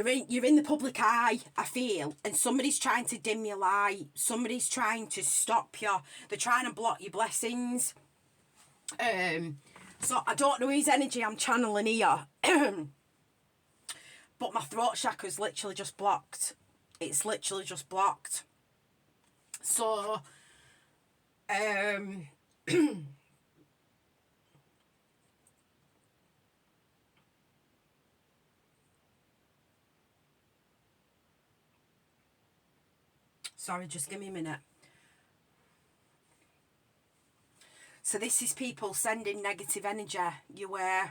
in the public eye, I feel, and somebody's trying to dim your light. Somebody's trying to stop you. They're trying to block your blessings. So I don't know whose energy I'm channeling here. But my throat chakra's literally just blocked. It's literally just blocked. So, sorry, just give me a minute. So this is people sending negative energy your way.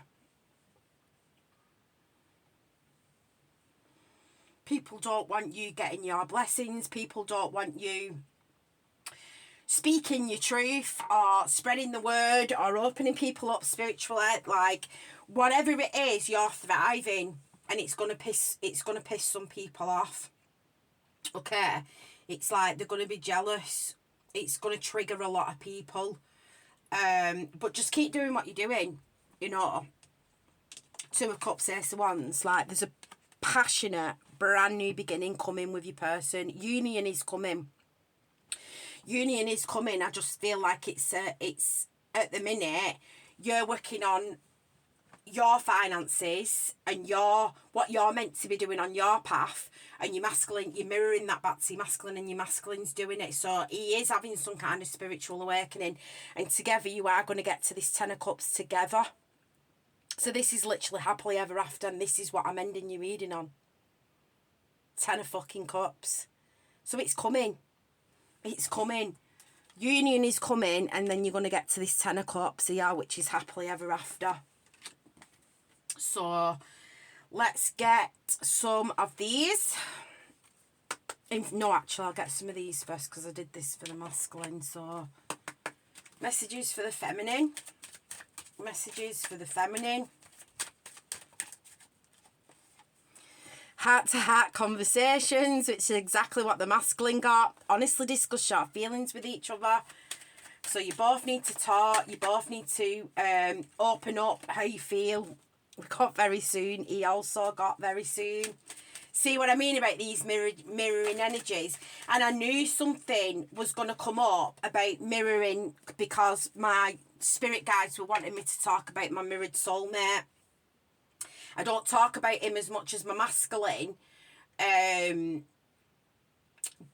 People don't want you getting your blessings. People don't want you speaking your truth, or spreading the word, or opening people up spiritually. Like, whatever it is, you're thriving, and it's gonna piss some people off. Okay, it's like they're gonna be jealous. It's gonna trigger a lot of people. But just keep doing what you're doing. You know, Two of Cups, Ace of Wands. Like, there's a passionate, brand new beginning coming with your person. Union is coming. Union is coming. I just feel like it's at the minute you're working on your finances and what you're meant to be doing on your path, and your masculine, you're mirroring that back to your masculine, and your masculine's doing it. So he is having some kind of spiritual awakening, and together you are going to get to this Ten of Cups together. So this is literally happily ever after, and this is what I'm ending your reading on. Ten of fucking Cups. So it's coming. It's coming. Union is coming, and then you're going to get to this Ten of Cups here, which is happily ever after. So let's get some of these. No, actually, I'll get some of these first, because I did this for the masculine. So messages for the feminine. Messages for the feminine. Heart-to-heart conversations, which is exactly what the masculine got. Honestly discuss your feelings with each other. So you both need to talk. You both need to open up how you feel. We got very soon. He also got very soon. See what I mean about these mirroring energies? And I knew something was going to come up about mirroring, because my spirit guides were wanting me to talk about my mirrored soulmate. I don't talk about him as much as my masculine.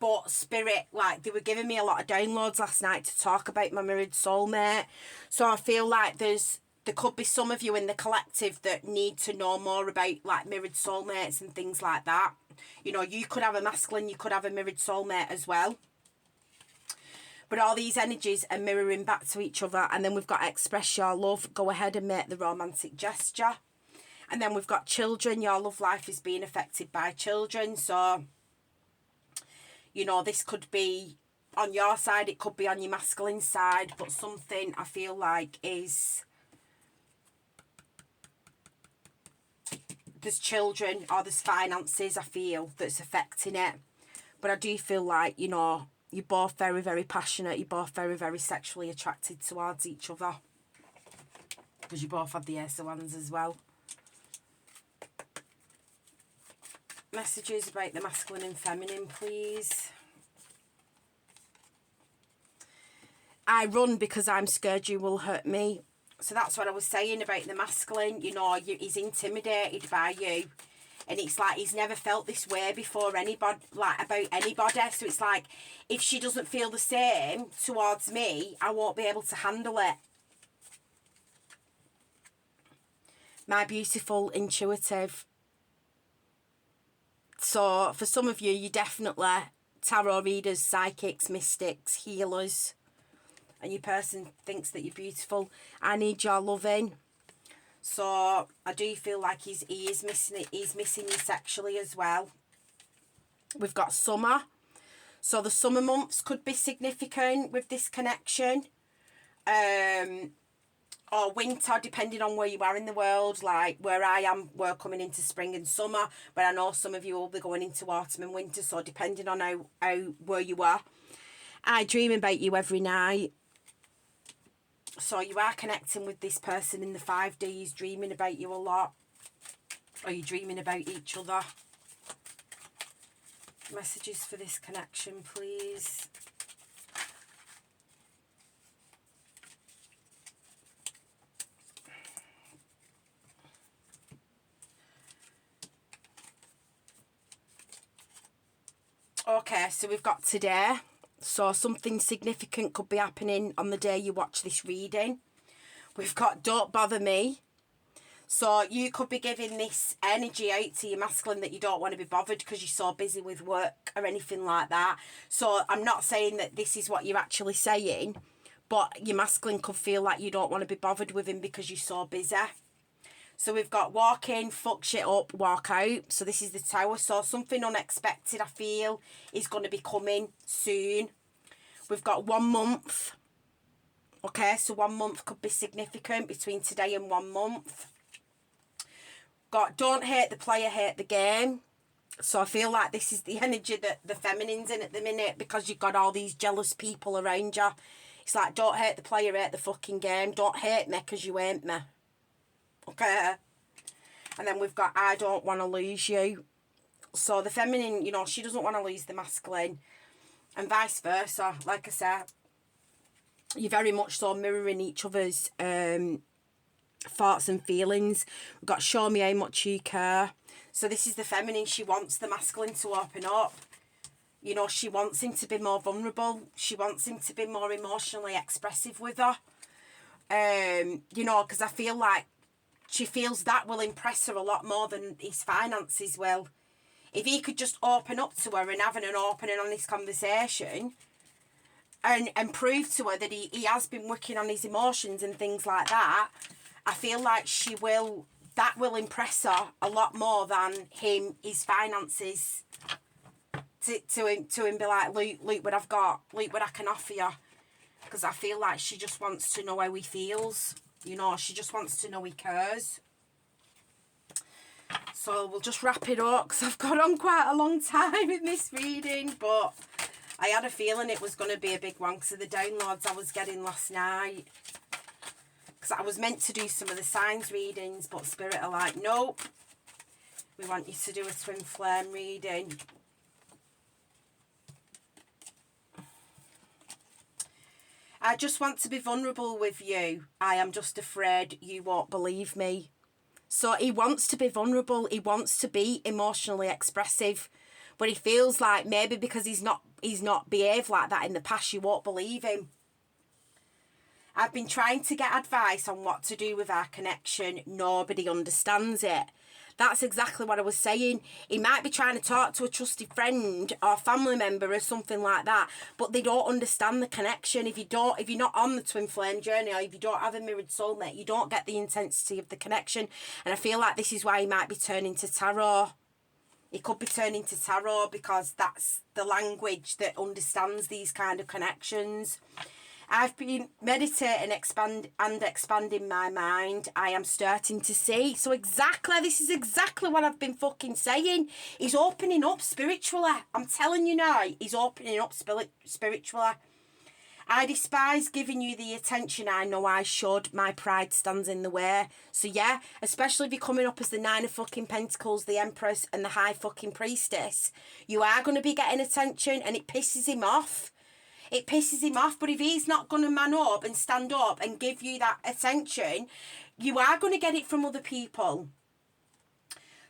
But spirit, like, they were giving me a lot of downloads last night to talk about my mirrored soulmate. So I feel like there could be some of you in the collective that need to know more about, like, mirrored soulmates and things like that. You know, you could have a masculine, you could have a mirrored soulmate as well. But all these energies are mirroring back to each other. And then we've got express your love. Go ahead and make the romantic gesture. And then we've got children. Your love life is being affected by children. So, you know, this could be on your side. It could be on your masculine side. But something I feel like is... there's children or there's finances, I feel, that's affecting it. But I do feel like, you know, you're both very, very passionate. You're both very, very sexually attracted towards each other. Because you both have the Ace of Wands as well. Messages about the masculine and feminine, please. I run because I'm scared you will hurt me. So that's what I was saying about the masculine. You know, he's intimidated by you. And it's like he's never felt this way before anybody, like about anybody. So it's like, if she doesn't feel the same towards me, I won't be able to handle it. My beautiful intuitive. So for some of you, you're definitely tarot readers, psychics, mystics, healers. And your person thinks that you're beautiful. I need your loving. So I do feel like he is missing it. He's missing you sexually as well. We've got summer. So the summer months could be significant with this connection. Or winter, depending on where you are in the world. Like where I am, we're coming into spring and summer. But I know some of you will be going into autumn and winter. So depending on how where you are. I dream about you every night. So you are connecting with this person in the 5Ds, dreaming about you a lot. Or you're dreaming about each other. Messages for this connection, please. Okay, so we've got today. So something significant could be happening on the day you watch this reading. We've got don't bother me. So you could be giving this energy out to your masculine that you don't want to be bothered because you're so busy with work or anything like that. So I'm not saying that this is what you're actually saying, but your masculine could feel like you don't want to be bothered with him because you're so busy. So we've got walk in, fuck shit up, walk out. So this is the Tower. So something unexpected, I feel, is going to be coming soon. We've got 1 month. Okay, so 1 month could be significant between today and 1 month. Got don't hate the player, hate the game. So I feel like this is the energy that the feminine's in at the minute because you've got all these jealous people around you. It's like, don't hate the player, hate the fucking game. Don't hate me because you ain't me. Okay? And then we've got I don't want to lose you. So the feminine, you know, she doesn't want to lose the masculine. And vice versa. Like I said, you're very much so mirroring each other's thoughts and feelings. We've got show me how much you care. So this is the feminine. She wants the masculine to open up. You know, she wants him to be more vulnerable. She wants him to be more emotionally expressive with her. You know, because I feel like she feels that will impress her a lot more than his finances will. If he could just open up to her and having an open and honest conversation and prove to her that he has been working on his emotions and things like that, I feel like that will impress her a lot more than his finances. To him be like, look what I've got, look what I can offer you. Because I feel like she just wants to know how he feels. You know, she just wants to know he cares. So we'll just wrap it up because I've got on quite a long time in this reading. But I had a feeling it was going to be a big one because of the downloads I was getting last night. Because I was meant to do some of the signs readings, but Spirit are like, nope. We want you to do a twin flame reading. I just want to be vulnerable with you. I am just afraid you won't believe me. So he wants to be vulnerable. He wants to be emotionally expressive. But he feels like maybe because he's not behaved like that in the past, you won't believe him. I've been trying to get advice on what to do with our connection. Nobody understands it. That's exactly what I was saying. He might be trying to talk to a trusted friend or family member or something like that, but they don't understand the connection. If you're not on the twin flame journey, or if you don't have a mirrored soulmate, you don't get the intensity of the connection. And I feel like this is why he might be turning to tarot. He could be turning to tarot because that's the language that understands these kind of connections. I've been meditating expanding my mind. I am starting to see. So this is exactly what I've been fucking saying. He's opening up spiritually. I'm telling you now, he's opening up spiritually. I despise giving you the attention I know I should. My pride stands in the way. So yeah, especially if you're coming up as the 9 of fucking Pentacles, the Empress and the High fucking Priestess, you are going to be getting attention and it pisses him off. It pisses him off, but if he's not going to man up and stand up and give you that attention, you are going to get it from other people.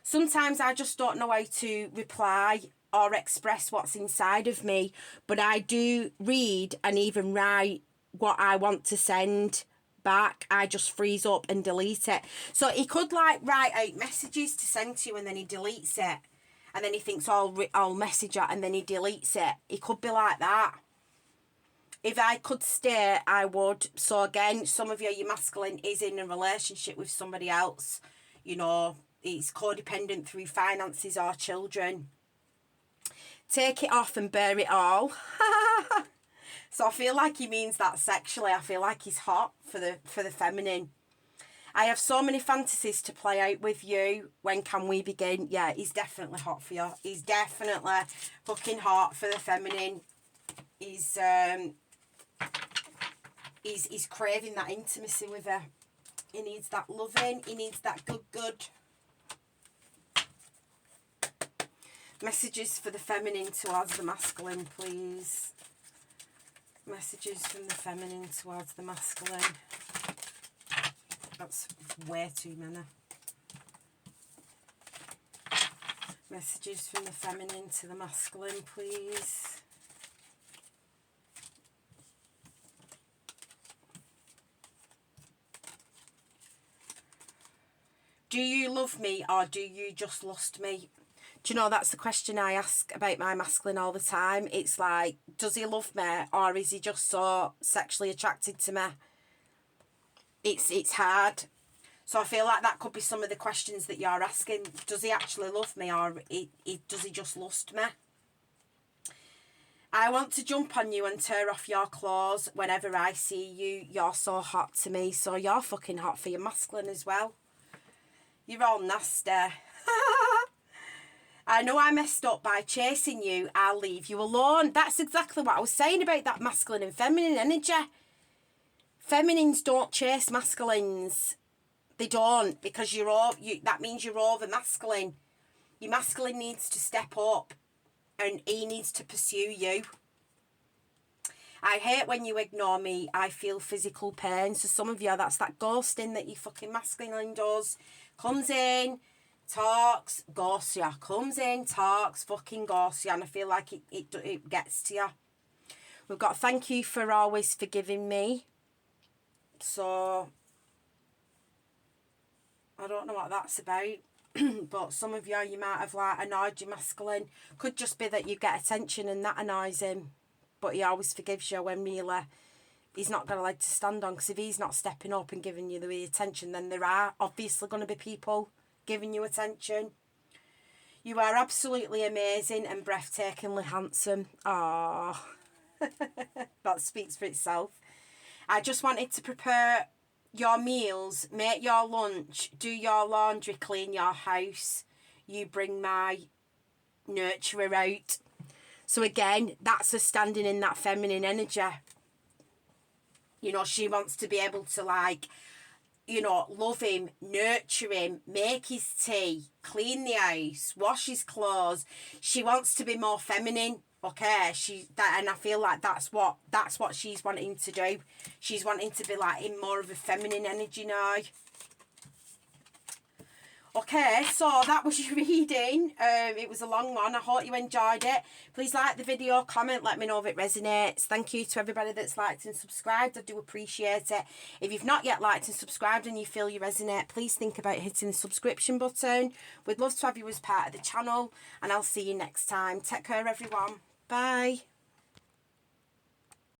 Sometimes I just don't know how to reply or express what's inside of me, but I do read and even write what I want to send back. I just freeze up and delete it. So he could like write out messages to send to you and then he deletes it. And then he thinks, I'll message her, and then he deletes it. He could be like that. If I could stay, I would. So again, some of you, your masculine is in a relationship with somebody else. You know, it's codependent through finances or children. Take it off and bear it all. So I feel like he means that sexually. I feel like he's hot for the feminine. I have so many fantasies to play out with you. When can we begin? Yeah, he's definitely hot for you. He's definitely fucking hot for the feminine. He's craving that intimacy with her. He needs that loving. He needs that good. Messages for the feminine towards the masculine, please. Messages from the feminine towards the masculine. That's way too many. Messages from the feminine to the masculine, please. Do you love me or do you just lust me? Do you know, that's the question I ask about my masculine all the time. It's like, does he love me or is he just so sexually attracted to me? It's hard. So I feel like that could be some of the questions that you're asking. Does he actually love me or does he just lust me? I want to jump on you and tear off your claws whenever I see you. You're so hot to me. So you're fucking hot for your masculine as well. You're all nasty. I know I messed up by chasing you. I'll leave you alone. That's exactly what I was saying about that masculine and feminine energy. Feminines don't chase masculines. They don't, because that means you're over masculine. Your masculine needs to step up and he needs to pursue you. I hate when you ignore me. I feel physical pain. So some of you, that's that ghosting that you fucking masculine does. Comes in, talks, ghosts you. Comes in, talks, fucking ghosts you. And I feel like it gets to you. We've got thank you for always forgiving me. So I don't know what that's about. But some of you might have like annoyed your masculine. Could just be that you get attention and that annoys him. But he always forgives you when really he's not got a leg to stand on. Because if he's not stepping up and giving you the attention, then there are obviously going to be people giving you attention. You are absolutely amazing and breathtakingly handsome. Ah, that speaks for itself. I just wanted to prepare your meals, make your lunch, do your laundry, clean your house. You bring my nurturer out. So again, that's her standing in that feminine energy. You know, she wants to be able to like, you know, love him, nurture him, make his tea, clean the house, wash his clothes. She wants to be more feminine. Okay, and I feel like that's what she's wanting to do. She's wanting to be like in more of a feminine energy now. Okay, so that was your reading. It was a long one. I hope you enjoyed it. Please like the video, comment, let me know if it resonates. Thank you to everybody that's liked and subscribed. I do appreciate it. If you've not yet liked and subscribed and you feel you resonate, please think about hitting the subscription button. We'd love to have you as part of the channel, and I'll see you next time. Take care, everyone. Bye.